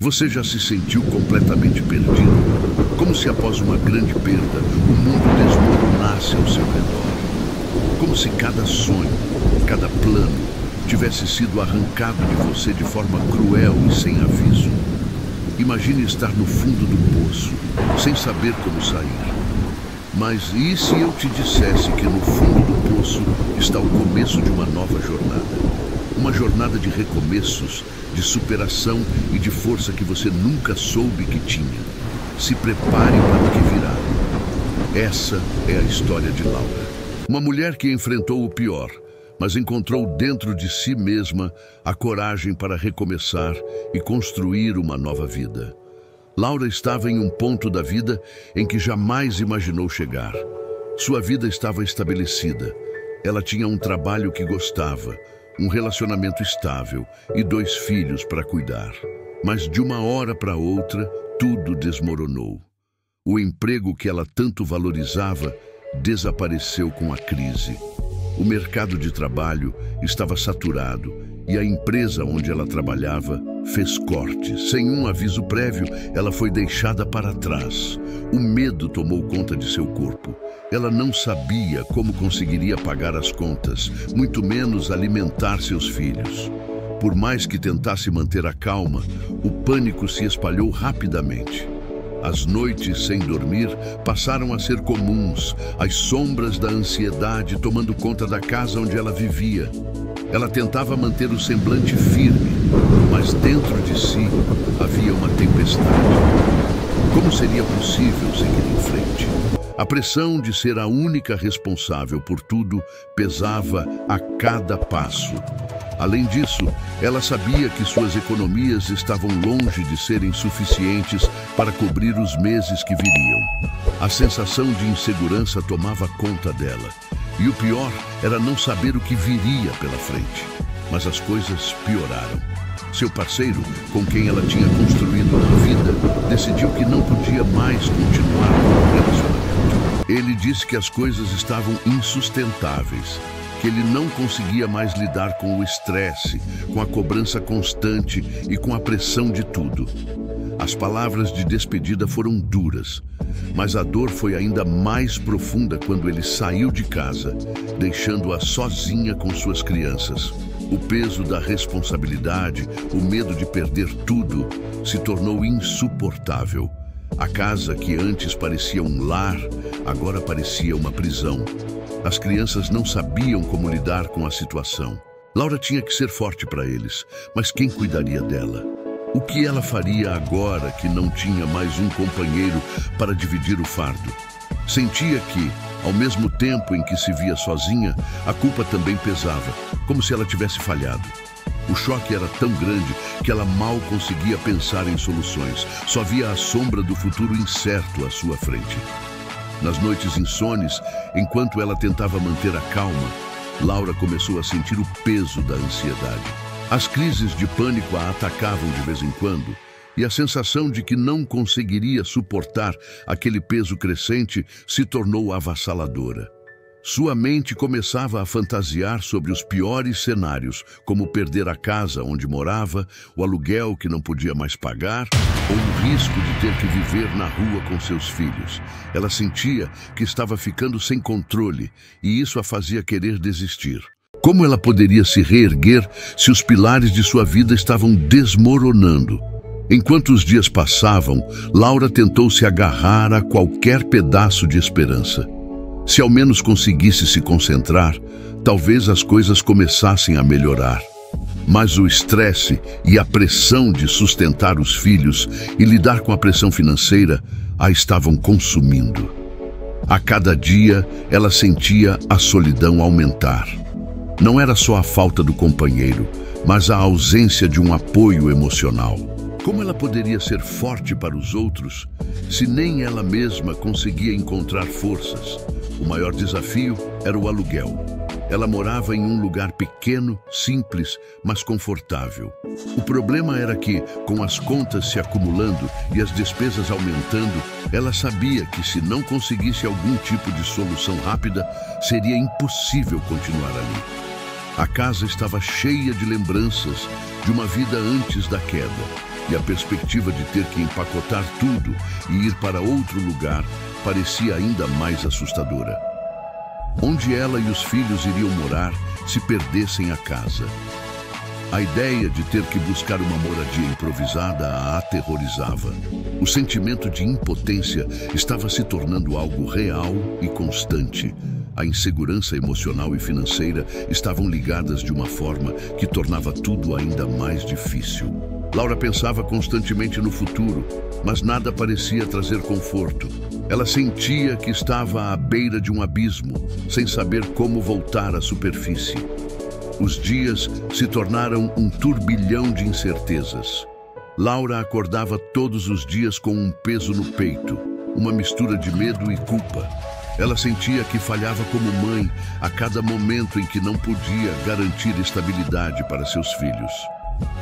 Você já se sentiu completamente perdido? Como se após uma grande perda, o mundo desmoronasse ao seu redor? Como se cada sonho, cada plano, tivesse sido arrancado de você de forma cruel e sem aviso? Imagine estar no fundo do poço, sem saber como sair. Mas e se eu te dissesse que no fundo do poço está o começo de uma nova jornada? Uma jornada de recomeços, de superação e de força que você nunca soube que tinha. Se prepare para o que virá. Essa é a história de Laura. Uma mulher que enfrentou o pior, mas encontrou dentro de si mesma a coragem para recomeçar e construir uma nova vida. Laura estava em um ponto da vida em que jamais imaginou chegar. Sua vida estava estabelecida. Ela tinha um trabalho que gostava, um relacionamento estável e 2 filhos para cuidar. Mas de uma hora para outra, tudo desmoronou. O emprego que ela tanto valorizava desapareceu com a crise. O mercado de trabalho estava saturado e a empresa onde ela trabalhava fez cortes. Sem um aviso prévio, ela foi deixada para trás. O medo tomou conta de seu corpo. Ela não sabia como conseguiria pagar as contas, muito menos alimentar seus filhos. Por mais que tentasse manter a calma, o pânico se espalhou rapidamente. As noites sem dormir passaram a ser comuns, as sombras da ansiedade tomando conta da casa onde ela vivia. Ela tentava manter o semblante firme, mas dentro de si havia uma tempestade. Como seria possível seguir em frente? A pressão de ser a única responsável por tudo pesava a cada passo. Além disso, ela sabia que suas economias estavam longe de serem suficientes para cobrir os meses que viriam. A sensação de insegurança tomava conta dela. E o pior era não saber o que viria pela frente. Mas as coisas pioraram. Seu parceiro, com quem ela tinha construído uma vida, decidiu que não podia mais continuar com o relacionamento. Ele disse que as coisas estavam insustentáveis, que ele não conseguia mais lidar com o estresse, com a cobrança constante e com a pressão de tudo. As palavras de despedida foram duras, mas a dor foi ainda mais profunda quando ele saiu de casa, deixando-a sozinha com suas crianças. O peso da responsabilidade, o medo de perder tudo, se tornou insuportável. A casa que antes parecia um lar, agora parecia uma prisão. As crianças não sabiam como lidar com a situação. Laura tinha que ser forte para eles, mas quem cuidaria dela? O que ela faria agora que não tinha mais um companheiro para dividir o fardo? Sentia que, ao mesmo tempo em que se via sozinha, a culpa também pesava, como se ela tivesse falhado. O choque era tão grande que ela mal conseguia pensar em soluções, só via a sombra do futuro incerto à sua frente. Nas noites insones, enquanto ela tentava manter a calma, Laura começou a sentir o peso da ansiedade. As crises de pânico a atacavam de vez em quando, e a sensação de que não conseguiria suportar aquele peso crescente se tornou avassaladora. Sua mente começava a fantasiar sobre os piores cenários, como perder a casa onde morava, o aluguel que não podia mais pagar, ou o risco de ter que viver na rua com seus filhos. Ela sentia que estava ficando sem controle, e isso a fazia querer desistir. Como ela poderia se reerguer se os pilares de sua vida estavam desmoronando? Enquanto os dias passavam, Laura tentou se agarrar a qualquer pedaço de esperança. Se ao menos conseguisse se concentrar, talvez as coisas começassem a melhorar. Mas o estresse e a pressão de sustentar os filhos e lidar com a pressão financeira a estavam consumindo. A cada dia, ela sentia a solidão aumentar. Não era só a falta do companheiro, mas a ausência de um apoio emocional. Como ela poderia ser forte para os outros se nem ela mesma conseguia encontrar forças? O maior desafio era o aluguel. Ela morava em um lugar pequeno, simples, mas confortável. O problema era que, com as contas se acumulando e as despesas aumentando, ela sabia que se não conseguisse algum tipo de solução rápida, seria impossível continuar ali. A casa estava cheia de lembranças de uma vida antes da queda. e a perspectiva de ter que empacotar tudo e ir para outro lugar parecia ainda mais assustadora. Onde ela e os filhos iriam morar se perdessem a casa? A ideia de ter que buscar uma moradia improvisada a aterrorizava. O sentimento de impotência estava se tornando algo real e constante. A insegurança emocional e financeira estavam ligadas de uma forma que tornava tudo ainda mais difícil. Laura pensava constantemente no futuro, mas nada parecia trazer conforto. Ela sentia que estava à beira de um abismo, sem saber como voltar à superfície. Os dias se tornaram um turbilhão de incertezas. Laura acordava todos os dias com um peso no peito, uma mistura de medo e culpa. Ela sentia que falhava como mãe a cada momento em que não podia garantir estabilidade para seus filhos.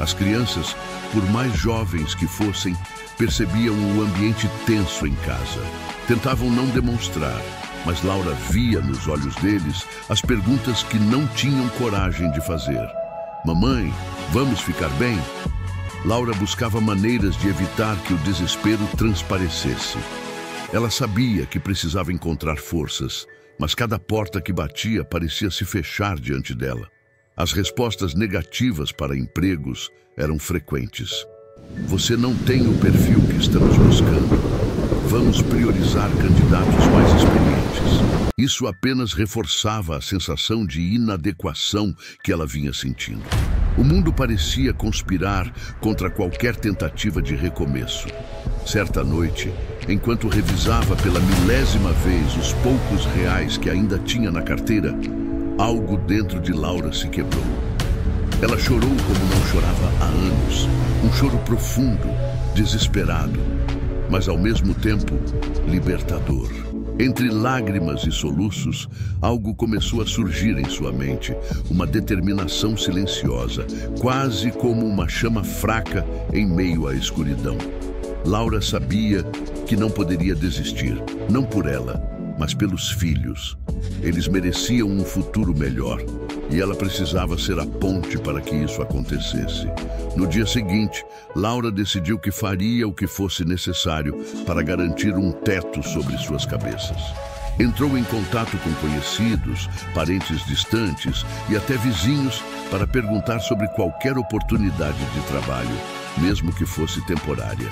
As crianças, por mais jovens que fossem, percebiam o ambiente tenso em casa. Tentavam não demonstrar, mas Laura via nos olhos deles as perguntas que não tinham coragem de fazer. Mamãe, vamos ficar bem? Laura buscava maneiras de evitar que o desespero transparecesse. Ela sabia que precisava encontrar forças, mas cada porta que batia parecia se fechar diante dela. As respostas negativas para empregos eram frequentes. Você não tem o perfil que estamos buscando. Vamos priorizar candidatos mais experientes. Isso apenas reforçava a sensação de inadequação que ela vinha sentindo. O mundo parecia conspirar contra qualquer tentativa de recomeço. Certa noite, enquanto revisava pela milésima vez os poucos reais que ainda tinha na carteira, algo dentro de Laura se quebrou. Ela chorou como não chorava há anos, um choro profundo, desesperado, mas ao mesmo tempo libertador. Entre lágrimas e soluços, algo começou a surgir em sua mente, uma determinação silenciosa, quase como uma chama fraca em meio à escuridão. Laura sabia que não poderia desistir, não por ela, mas pelos filhos. Eles mereciam um futuro melhor, e ela precisava ser a ponte para que isso acontecesse. No dia seguinte, Laura decidiu que faria o que fosse necessário para garantir um teto sobre suas cabeças. Entrou em contato com conhecidos, parentes distantes e até vizinhos para perguntar sobre qualquer oportunidade de trabalho, mesmo que fosse temporária.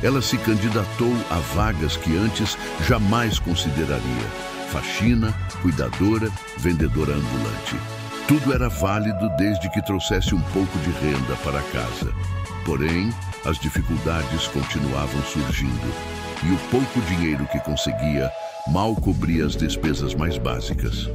Ela se candidatou a vagas que antes jamais consideraria: faxina, cuidadora, vendedora ambulante. Tudo era válido desde que trouxesse um pouco de renda para casa. Porém, as dificuldades continuavam surgindo, e o pouco dinheiro que conseguia mal cobria as despesas mais básicas.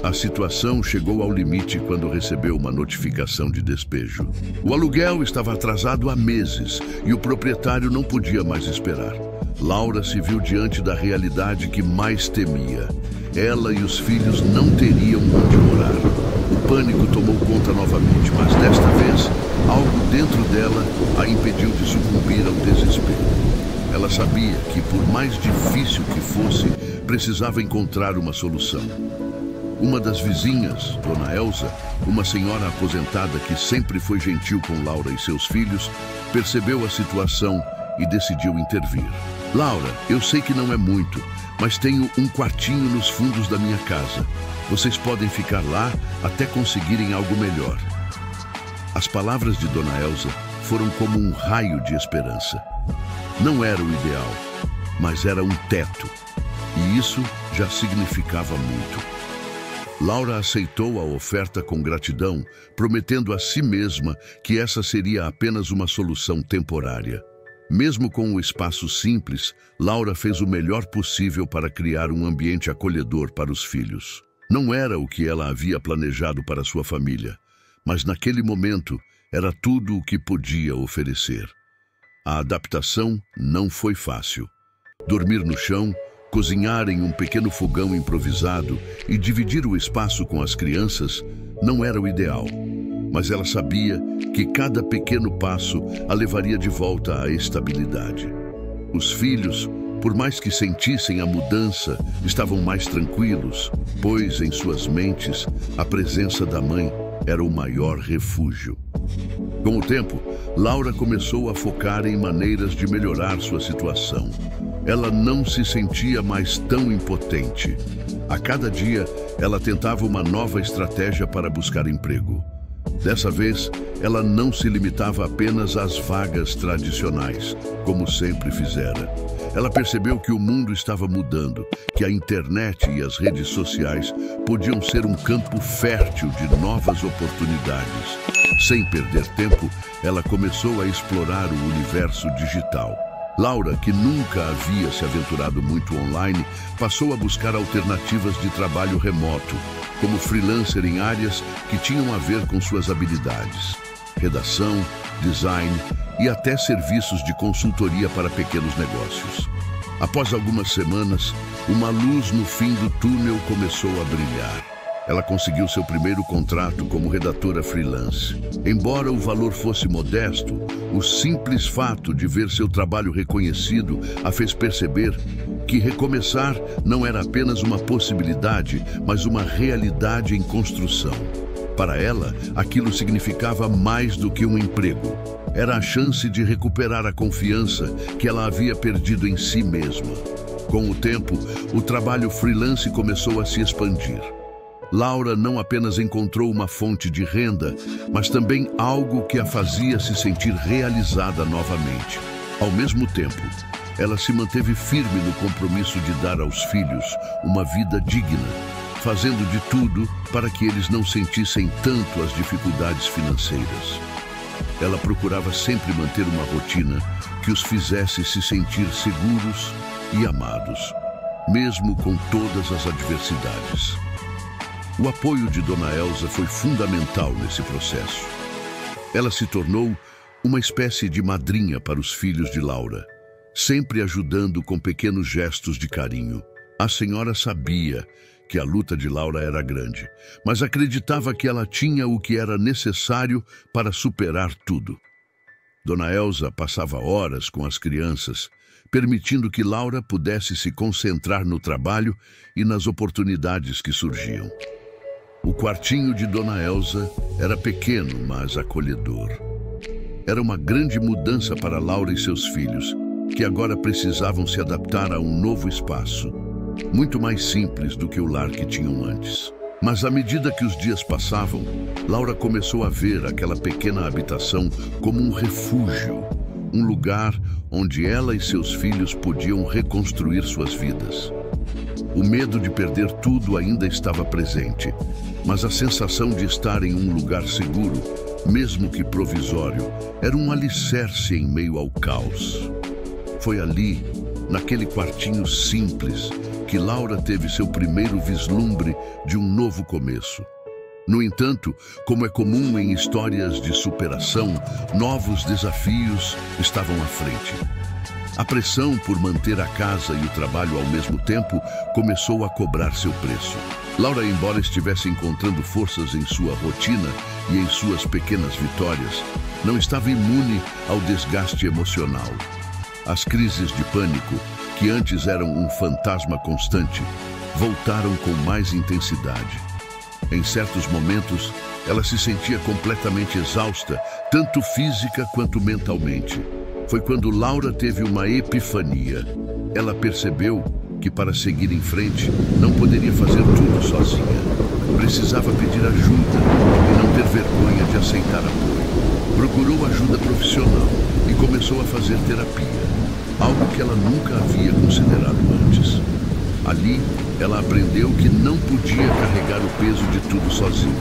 A situação chegou ao limite quando recebeu uma notificação de despejo. O aluguel estava atrasado há meses e o proprietário não podia mais esperar. Laura se viu diante da realidade que mais temia. Ela e os filhos não teriam onde morar. O pânico tomou conta novamente, mas desta vez, algo dentro dela a impediu de sucumbir ao desespero. Ela sabia que, por mais difícil que fosse, precisava encontrar uma solução. Uma das vizinhas, Dona Elza, uma senhora aposentada que sempre foi gentil com Laura e seus filhos, percebeu a situação e decidiu intervir. Laura, eu sei que não é muito, mas tenho um quartinho nos fundos da minha casa. Vocês podem ficar lá até conseguirem algo melhor. As palavras de Dona Elza foram como um raio de esperança. Não era o ideal, mas era um teto, e isso já significava muito. Laura aceitou a oferta com gratidão, prometendo a si mesma que essa seria apenas uma solução temporária. Mesmo com um espaço simples, Laura fez o melhor possível para criar um ambiente acolhedor para os filhos. Não era o que ela havia planejado para sua família, mas naquele momento era tudo o que podia oferecer. A adaptação não foi fácil. Dormir no chão, cozinhar em um pequeno fogão improvisado e dividir o espaço com as crianças não era o ideal. Mas ela sabia que cada pequeno passo a levaria de volta à estabilidade. Os filhos, por mais que sentissem a mudança, estavam mais tranquilos, pois em suas mentes a presença da mãe era o maior refúgio. Com o tempo, Laura começou a focar em maneiras de melhorar sua situação. Ela não se sentia mais tão impotente. A cada dia, ela tentava uma nova estratégia para buscar emprego. Dessa vez, ela não se limitava apenas às vagas tradicionais, como sempre fizera. Ela percebeu que o mundo estava mudando, que a internet e as redes sociais podiam ser um campo fértil de novas oportunidades. Sem perder tempo, ela começou a explorar o universo digital. Laura, que nunca havia se aventurado muito online, passou a buscar alternativas de trabalho remoto, como freelancer em áreas que tinham a ver com suas habilidades. Redação, design e até serviços de consultoria para pequenos negócios. Após algumas semanas, uma luz no fim do túnel começou a brilhar. Ela conseguiu seu primeiro contrato como redatora freelance. Embora o valor fosse modesto, o simples fato de ver seu trabalho reconhecido a fez perceber que recomeçar não era apenas uma possibilidade, mas uma realidade em construção. Para ela, aquilo significava mais do que um emprego. Era a chance de recuperar a confiança que ela havia perdido em si mesma. Com o tempo, o trabalho freelance começou a se expandir. Laura não apenas encontrou uma fonte de renda, mas também algo que a fazia se sentir realizada novamente. Ao mesmo tempo, ela se manteve firme no compromisso de dar aos filhos uma vida digna, fazendo de tudo para que eles não sentissem tanto as dificuldades financeiras. Ela procurava sempre manter uma rotina que os fizesse se sentir seguros e amados, mesmo com todas as adversidades. O apoio de Dona Elsa foi fundamental nesse processo. Ela se tornou uma espécie de madrinha para os filhos de Laura, sempre ajudando com pequenos gestos de carinho. A senhora sabia que a luta de Laura era grande, mas acreditava que ela tinha o que era necessário para superar tudo. Dona Elsa passava horas com as crianças, permitindo que Laura pudesse se concentrar no trabalho e nas oportunidades que surgiam. O quartinho de Dona Elsa era pequeno, mas acolhedor. Era uma grande mudança para Laura e seus filhos, que agora precisavam se adaptar a um novo espaço, muito mais simples do que o lar que tinham antes. Mas à medida que os dias passavam, Laura começou a ver aquela pequena habitação como um refúgio, um lugar onde ela e seus filhos podiam reconstruir suas vidas. O medo de perder tudo ainda estava presente, mas a sensação de estar em um lugar seguro, mesmo que provisório, era um alicerce em meio ao caos. Foi ali, naquele quartinho simples, que Laura teve seu primeiro vislumbre de um novo começo. No entanto, como é comum em histórias de superação, novos desafios estavam à frente. A pressão por manter a casa e o trabalho ao mesmo tempo começou a cobrar seu preço. Laura, embora estivesse encontrando forças em sua rotina e em suas pequenas vitórias, não estava imune ao desgaste emocional. As crises de pânico, que antes eram um fantasma constante, voltaram com mais intensidade. Em certos momentos, ela se sentia completamente exausta, tanto física quanto mentalmente. Foi quando Laura teve uma epifania. Ela percebeu que para seguir em frente não poderia fazer tudo sozinha. Precisava pedir ajuda e não ter vergonha de aceitar apoio. Procurou ajuda profissional e começou a fazer terapia, algo que ela nunca havia considerado antes. Ali, ela aprendeu que não podia carregar o peso de tudo sozinha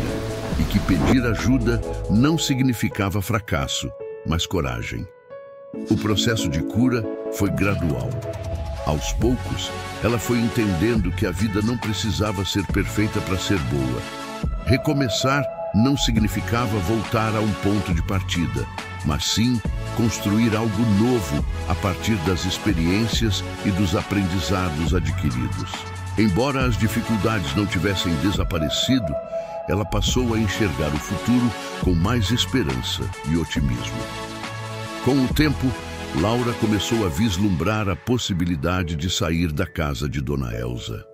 e que pedir ajuda não significava fracasso, mas coragem. O processo de cura foi gradual. Aos poucos, ela foi entendendo que a vida não precisava ser perfeita para ser boa. Recomeçar não significava voltar a um ponto de partida, mas sim construir algo novo a partir das experiências e dos aprendizados adquiridos. Embora as dificuldades não tivessem desaparecido, ela passou a enxergar o futuro com mais esperança e otimismo. Com o tempo, Laura começou a vislumbrar a possibilidade de sair da casa de Dona Elsa.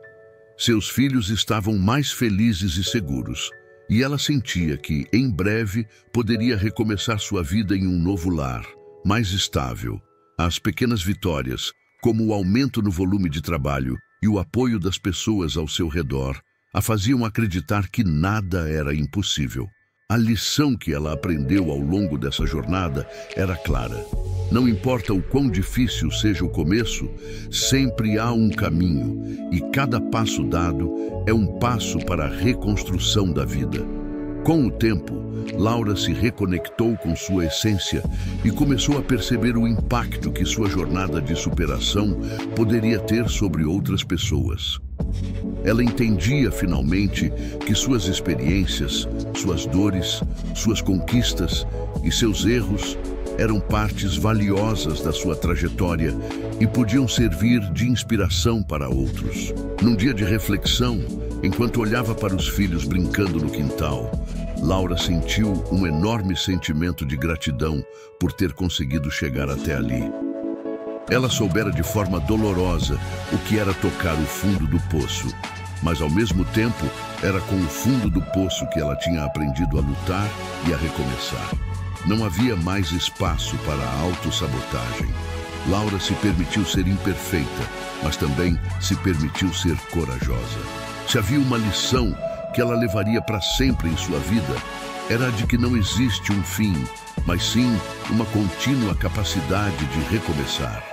Seus filhos estavam mais felizes e seguros, E ela sentia que, em breve, poderia recomeçar sua vida em um novo lar, mais estável. As pequenas vitórias, como o aumento no volume de trabalho e o apoio das pessoas ao seu redor, a faziam acreditar que nada era impossível. A lição que ela aprendeu ao longo dessa jornada era clara. Não importa o quão difícil seja o começo, sempre há um caminho, e cada passo dado é um passo para a reconstrução da vida. Com o tempo, Laura se reconectou com sua essência e começou a perceber o impacto que sua jornada de superação poderia ter sobre outras pessoas. Ela entendia finalmente que suas experiências, suas dores, suas conquistas e seus erros eram partes valiosas da sua trajetória e podiam servir de inspiração para outros. Num dia de reflexão, enquanto olhava para os filhos brincando no quintal, Laura sentiu um enorme sentimento de gratidão por ter conseguido chegar até ali. Ela soubera de forma dolorosa o que era tocar o fundo do poço, mas ao mesmo tempo era com o fundo do poço que ela tinha aprendido a lutar e a recomeçar. Não havia mais espaço para a autossabotagem. Laura se permitiu ser imperfeita, mas também se permitiu ser corajosa. Se havia uma lição que ela levaria para sempre em sua vida, era a de que não existe um fim, mas sim uma contínua capacidade de recomeçar.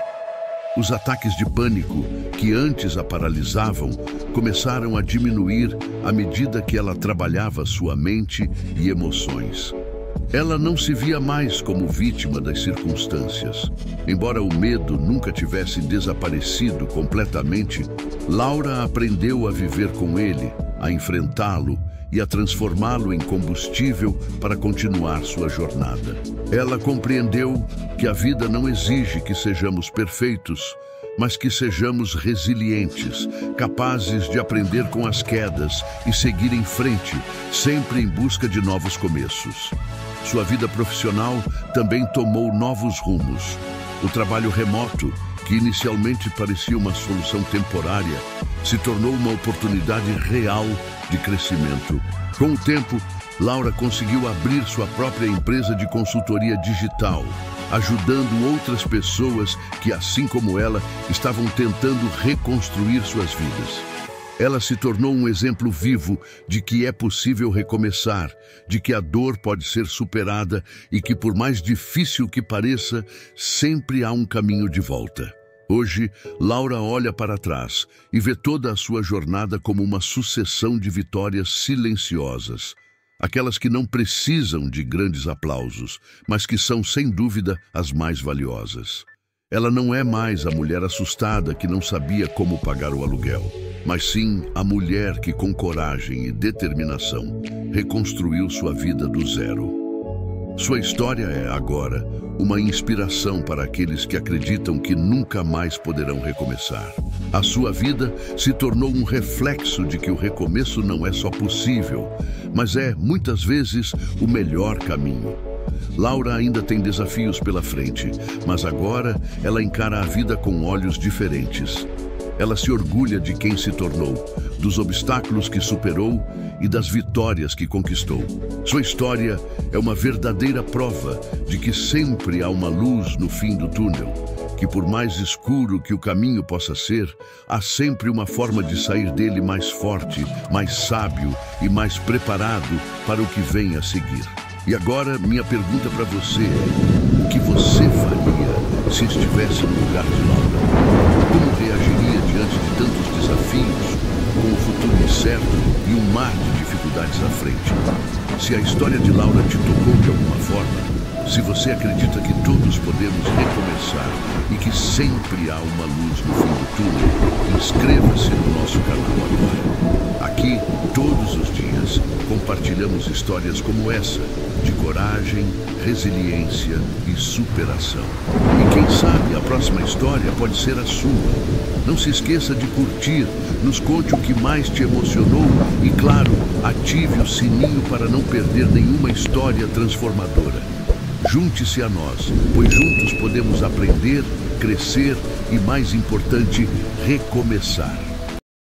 Os ataques de pânico, que antes a paralisavam, começaram a diminuir à medida que ela trabalhava sua mente e emoções. Ela não se via mais como vítima das circunstâncias. Embora o medo nunca tivesse desaparecido completamente, Laura aprendeu a viver com ele, a enfrentá-lo e a transformá-lo em combustível para continuar sua jornada. Ela compreendeu que a vida não exige que sejamos perfeitos, mas que sejamos resilientes, capazes de aprender com as quedas e seguir em frente, sempre em busca de novos começos. Sua vida profissional também tomou novos rumos. O trabalho remoto, que inicialmente parecia uma solução temporária, se tornou uma oportunidade real de crescimento. Com o tempo, Laura conseguiu abrir sua própria empresa de consultoria digital, ajudando outras pessoas que, assim como ela, estavam tentando reconstruir suas vidas. Ela se tornou um exemplo vivo de que é possível recomeçar, de que a dor pode ser superada e que, por mais difícil que pareça, sempre há um caminho de volta. Hoje, Laura olha para trás e vê toda a sua jornada como uma sucessão de vitórias silenciosas. Aquelas que não precisam de grandes aplausos, mas que são, sem dúvida, as mais valiosas. Ela não é mais a mulher assustada que não sabia como pagar o aluguel, mas sim a mulher que, com coragem e determinação, reconstruiu sua vida do zero. Sua história é, agora, uma inspiração para aqueles que acreditam que nunca mais poderão recomeçar. A sua vida se tornou um reflexo de que o recomeço não é só possível, mas é, muitas vezes, o melhor caminho. Laura ainda tem desafios pela frente, mas agora ela encara a vida com olhos diferentes. Ela se orgulha de quem se tornou, dos obstáculos que superou e das vitórias que conquistou. Sua história é uma verdadeira prova de que sempre há uma luz no fim do túnel, que por mais escuro que o caminho possa ser, há sempre uma forma de sair dele mais forte, mais sábio e mais preparado para o que vem a seguir. E agora, minha pergunta para você é: o que você faria se estivesse no lugar de Laura? Como reagiria diante de tantos desafios, com o futuro incerto e um mar de dificuldades à frente? Se a história de Laura te tocou de alguma forma, se você acredita que todos podemos recomeçar e que sempre há uma luz no fim do túnel, inscreva-se no nosso canal agora. Aqui, todos os dias, compartilhamos histórias como essa, de coragem, resiliência e superação. E quem sabe a próxima história pode ser a sua. Não se esqueça de curtir, nos conte o que mais te emocionou e, claro, ative o sininho para não perder nenhuma história transformadora. Junte-se a nós, pois juntos podemos aprender, crescer e, mais importante, recomeçar.